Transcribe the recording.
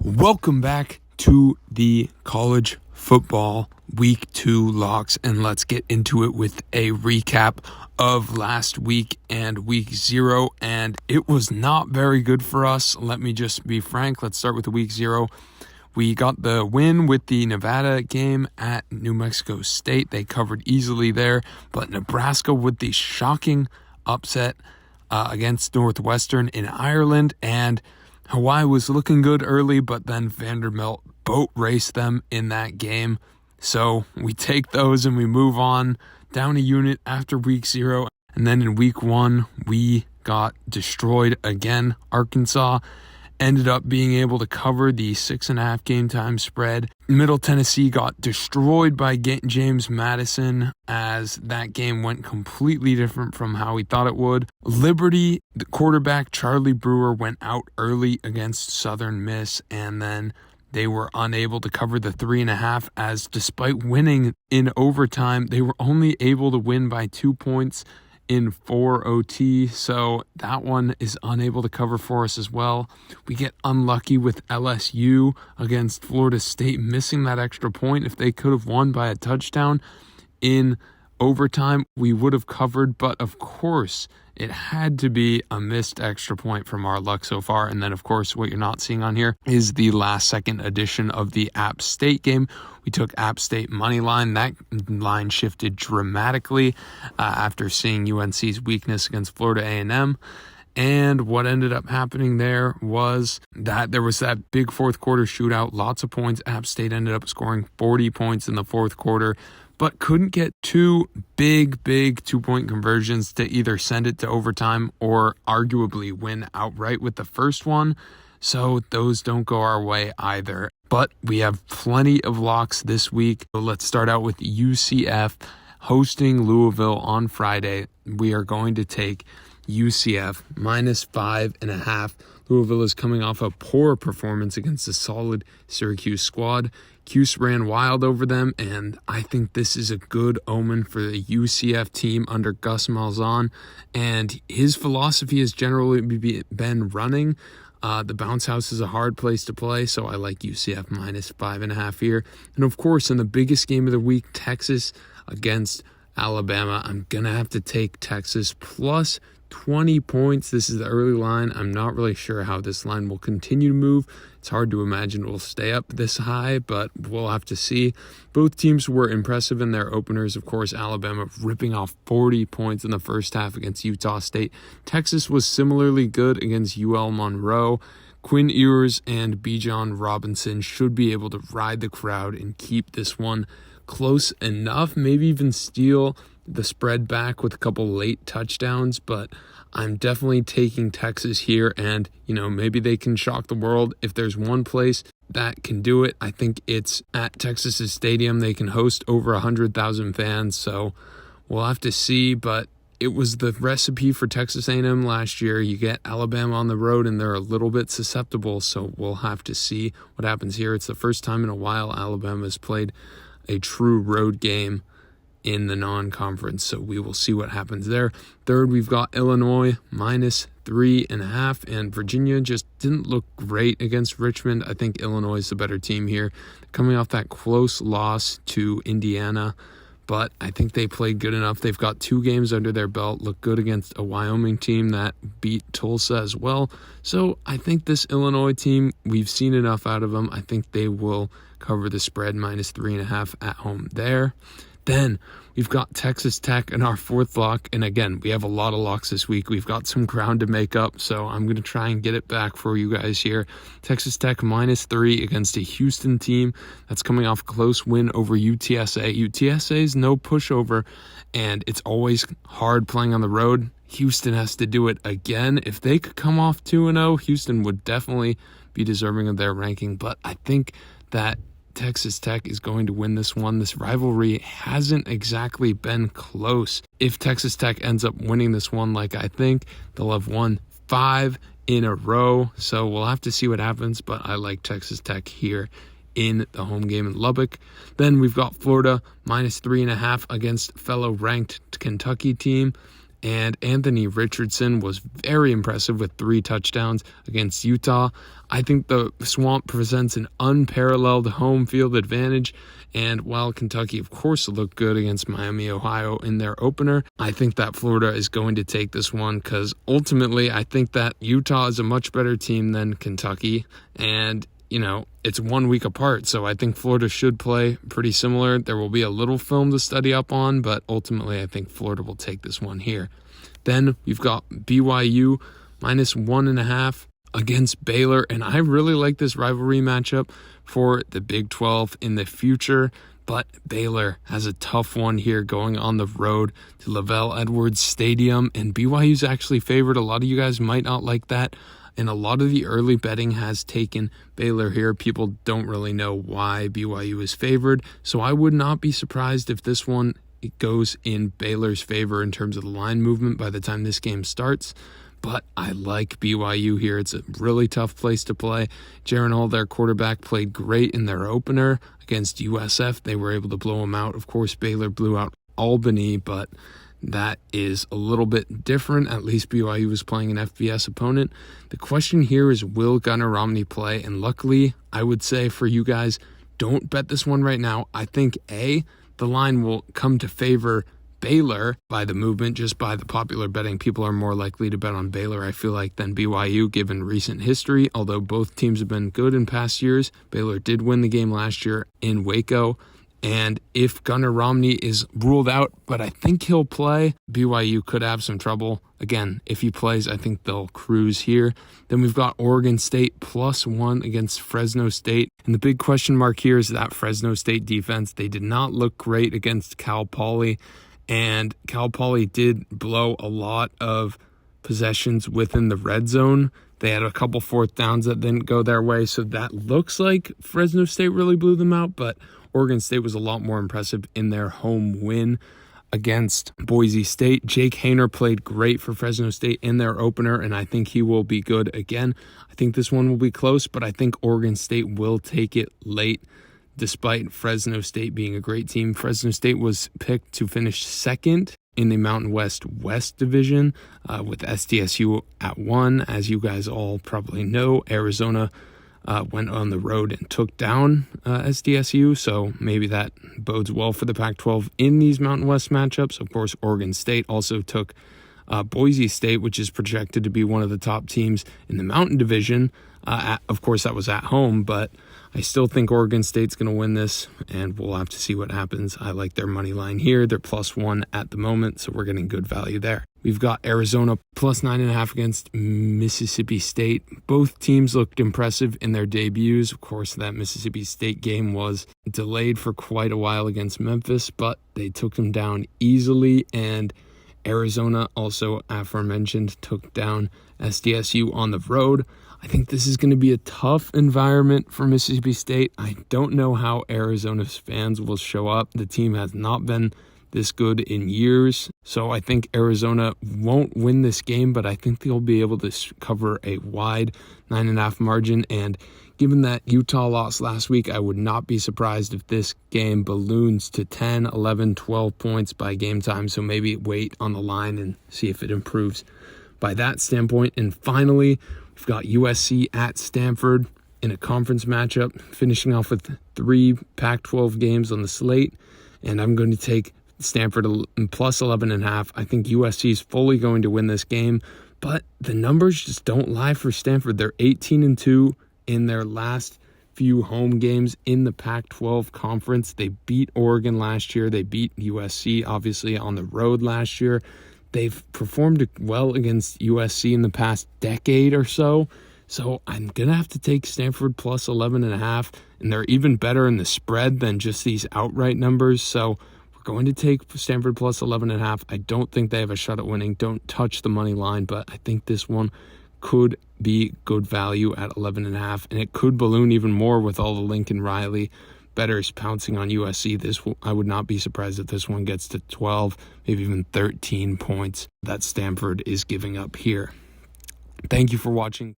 Welcome back to the college football week 2 locks, and let's get into it with a recap of last week and week 0, and it was not very good for us. Let me just be frank. Let's start with the week 0. We got the win with the Nevada game at New Mexico State. They covered easily there, but Nebraska with the shocking upset against Northwestern in Ireland, and Hawaii was looking good early, but then Vanderbilt boat raced them in that game. So we take those and we move on down a unit after week 0. And then in week 1, we got destroyed again. Arkansas ended up being able to cover the 6.5 game time spread. Middle Tennessee got destroyed by James Madison as that game went completely different from how we thought it would. Liberty, the quarterback Charlie Brewer went out early against Southern Miss, and then they were unable to cover the 3.5 as despite winning in overtime, they were only able to win by 2 points in 4 OT, so that one is unable to cover for us as well. We get unlucky with LSU against Florida State, missing that extra point. If they could have won by a touchdown in overtime, we would have covered, but of course, it had to be a missed extra point from our luck so far. And then, of course, what you're not seeing on here is the last second edition of the App State game. We took App State money line. That line shifted dramatically after seeing UNC's weakness against Florida A&M. And what ended up happening there was that there was that big fourth quarter shootout, lots of points. App State ended up scoring 40 points in the fourth quarter, but couldn't get two big 2-point conversions to either send it to overtime or arguably win outright with the first one. So those don't go our way either. But we have plenty of locks this week. So let's start out with UCF hosting Louisville on Friday. We are going to take UCF minus 5.5. Louisville is coming off a poor performance against a solid Syracuse squad. Cuse ran wild over them, and I think this is a good omen for the UCF team under Gus Malzahn, and his philosophy has generally been running. The bounce house is a hard place to play, so I like UCF minus 5.5 here. And of course, in the biggest game of the week, Texas against Alabama, I'm going to have to take Texas plus 20 points. This is the early line. I'm not really sure how this line will continue to move. It's hard to imagine it will stay up this high, but we'll have to see. Both teams were impressive in their openers. Of course, Alabama ripping off 40 points in the first half against Utah State. Texas was similarly good against UL Monroe. Quinn Ewers and Bijan Robinson should be able to ride the crowd and keep this one close enough, maybe even steal the spread back with a couple late touchdowns, but I'm definitely taking Texas here, and maybe they can shock the world. If there's one place that can do it, I think it's at Texas's stadium. They can host over 100,000 fans, so we'll have to see, but it was the recipe for Texas A&M last year. You get Alabama on the road, and they're a little bit susceptible, so we'll have to see what happens here. It's the first time in a while Alabama has played a true road game in the non-conference, so we will see what happens there. Third, we've got Illinois minus 3.5, and Virginia just didn't look great against Richmond. I think Illinois is the better team here, coming off that close loss to Indiana, but I think they played good enough. They've got 2 games under their belt, look good against a Wyoming team that beat Tulsa as well. So I think this Illinois team, we've seen enough out of them. I think they will cover the spread minus 3.5 at home there. Then we've got Texas Tech in our fourth lock. And again, we have a lot of locks this week. We've got some ground to make up, so I'm going to try and get it back for you guys here. Texas Tech minus 3 against a Houston team that's coming off a close win over UTSA. UTSA is no pushover, and it's always hard playing on the road. Houston has to do it again. If they could come off 2-0, Houston would definitely be deserving of their ranking, but I think that Texas Tech is going to win this one. This rivalry hasn't exactly been close. If Texas Tech ends up winning this one like I think, they'll have won 5 in a row. So we'll have to see what happens, but I like Texas Tech here in the home game in Lubbock. Then we've got Florida minus 3.5 against fellow ranked Kentucky team. And Anthony Richardson was very impressive with 3 touchdowns against Utah. I think the Swamp presents an unparalleled home field advantage. And while Kentucky, of course, looked good against Miami, Ohio in their opener, I think that Florida is going to take this one because ultimately I think that Utah is a much better team than Kentucky. And it's 1 week apart, so I think Florida should play pretty similar. There will be a little film to study up on, but ultimately I think Florida will take this one here. Then we've got BYU -1.5 against Baylor, and I really like this rivalry matchup for the Big 12 in the future, but Baylor has a tough one here going on the road to Lavelle Edwards Stadium, and BYU's actually favored. A lot of you guys might not like that. And a lot of the early betting has taken Baylor here. People don't really know why BYU is favored. So I would not be surprised if this one goes in Baylor's favor in terms of the line movement by the time this game starts. But I like BYU here. It's a really tough place to play. Jaron Hall, their quarterback, played great in their opener against USF. They were able to blow them out. Of course, Baylor blew out Albany, but that is a little bit different. At least BYU was playing an FBS opponent. The question here is, will Gunnar Romney play? And luckily, I would say for you guys, don't bet this one right now. I think the line will come to favor Baylor by the movement, just by the popular betting. People are more likely to bet on Baylor, I feel like, than BYU, given recent history. Although both teams have been good in past years, Baylor did win the game last year in Waco. And if Gunnar Romney is ruled out, but I think he'll play, BYU could have some trouble. Again, if he plays, I think they'll cruise here. Then we've got Oregon State +1 against Fresno State. And the big question mark here is that Fresno State defense. They did not look great against Cal Poly. And Cal Poly did blow a lot of possessions within the red zone. They had a couple 4th downs that didn't go their way. So that looks like Fresno State really blew them out. But Oregon State was a lot more impressive in their home win against Boise State. Jake Haener played great for Fresno State in their opener, and I think he will be good again. I think this one will be close, but I think Oregon State will take it late, despite Fresno State being a great team. Fresno State was picked to finish 2nd in the Mountain West Division with SDSU at 1. As you guys all probably know, Arizona went on the road and took down SDSU, so maybe that bodes well for the Pac-12 in these Mountain West matchups. Of course, Oregon State also took Boise State, which is projected to be one of the top teams in the Mountain Division. Of course, that was at home, but I still think Oregon State's going to win this, and we'll have to see what happens. I like their money line here. They're +1 at the moment, so we're getting good value there. We've got Arizona +9.5 against Mississippi State. Both teams looked impressive in their debuts. Of course, that Mississippi State game was delayed for quite a while against Memphis, but they took them down easily, and Arizona, also aforementioned, took down SDSU on the road. I think this is going to be a tough environment for Mississippi State. I don't know how Arizona's fans will show up. The team has not been this good in years. So I think Arizona won't win this game, but I think they'll be able to cover a wide 9.5 margin. And given that Utah lost last week, I would not be surprised if this game balloons to 10, 11, 12 points by game time. So maybe wait on the line and see if it improves by that standpoint. And finally, we've got USC at Stanford in a conference matchup, finishing off with 3 Pac-12 games on the slate. And I'm going to take Stanford +11.5. I think USC is fully going to win this game, but the numbers just don't lie for Stanford. They're 18-2 in their last few home games in the Pac-12 conference. They beat Oregon last year. They beat USC, obviously, on the road last year. They've performed well against USC in the past decade or so. So I'm going to have to take Stanford +11.5, and they're even better in the spread than just these outright numbers. So we're going to take Stanford +11.5. I don't think they have a shot at winning. Don't touch the money line, but I think this one could be good value at 11.5, and it could balloon even more with all the Lincoln Riley bettors pouncing on USC. I would not be surprised if this one gets to 12, maybe even 13 points that Stanford is giving up here. Thank you for watching.